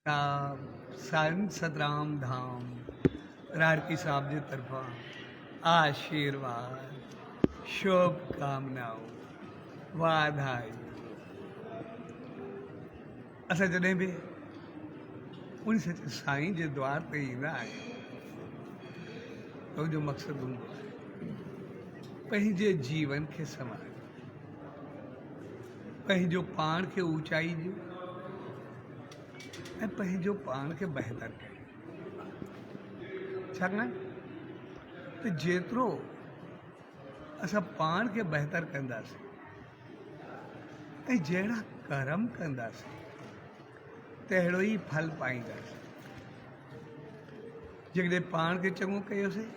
संत सतराम धाम राड़की साहब की तरफा आशीर्वाद शुभकामनाओं वाधाई। असां जॾहिं बि उन सच्चे साईं जे द्वार ते ईंदा आहियूं त उनजो मक़सदु हूंदो आहे पंहिंजे जीवन खे संभालणु, पंहिंजो पाण खे ऊचाई ॾियो ऐं पंहिंजो पाण खे बहितर कयो। छाकाणि त जेतिरो असां पाण खे बहितर कंदासीं ऐं जहिड़ा कर्म कंदासीं तहिड़ो ई फल पाईंदासीं। जेकॾहिं पाण खे चङो कयोसीं,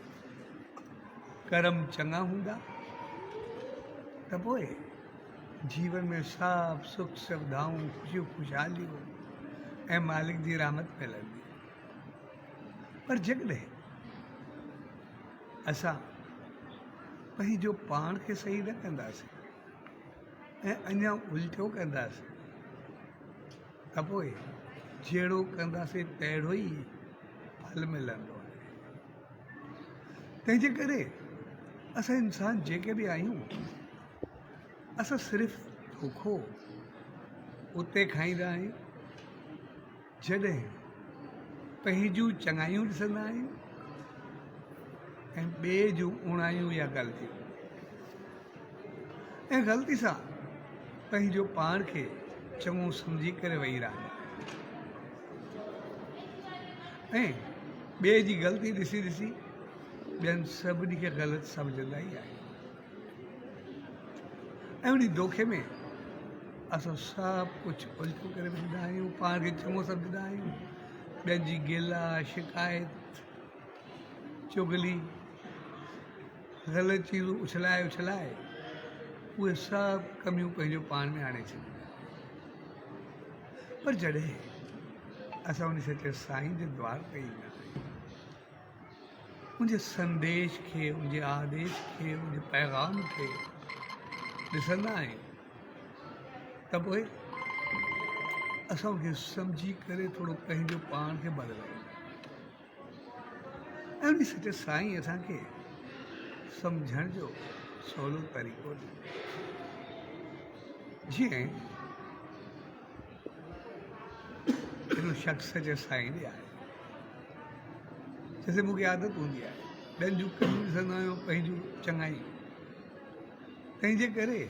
कर्म चङा हूंदा त पोइ जीवन में सभु सुख सुविधाऊं ख़ुशियूं ख़ुशहालियूं ऐं मालिक जी रहमत मिलंदी। पर जेकॾहिं असां पंहिंजो पाण खे सही न कंदासीं ऐं अञा उल्टो कंदासीं त पोइ जहिड़ो कंदासीं तहिड़ो ई फल मिलंदो आहे। तंहिंजे करे असां इंसान जेके बि आहियूं असां सिर्फ़ु धोखो उते खाईंदा आहियूं जॾहिं पंहिंजूं चङाइयूं ॾिसंदा आहियूं ऐं ॿिए जूं उणायूं या ग़लतियूं, ऐं ग़लती सां पंहिंजो पाण खे चङो सम्झी करे वेही रहंदा ऐं ॿिए जी ग़लती ॾिसी ॾिसी ॿियनि सभिनी खे ग़लति सम्झंदा ई आहियूं। ऐं उन धोखे में असां सभु कुझु उल्टो करे वेंदा आहियूं, पाण खे चङो सम्झंदा आहियूं। ॿियनि जी गिला शिकायत चुगली ग़लति चीज़ूं उछलाए उछलाए उहे सभु कमियूं पंहिंजो पाण में आणे छॾींदा। पर जॾहिं असां उन सच्चे साईं जे द्वार ते ईंदा आहियूं, उनजे संदेश खे, उनजे आदेश खे, उनजे पैगाम खे ॾिसंदा आहियूं त पोइ असां उनखे सम्झी करे थोरो पंहिंजो पाण खे बदिलायूं ऐं उन सच्चे साईं असांखे सम्झण जो सवलो तरीक़ो ॾिनो। जीअं हिकिड़ो शख़्स जे साईं ॾे आहे, जैसे मूंखे आदत हूंदी आहे ॿियनि जूं कमियूं ॾिसंदा आहियूं पंहिंजूं चङाई, तंहिंजे करे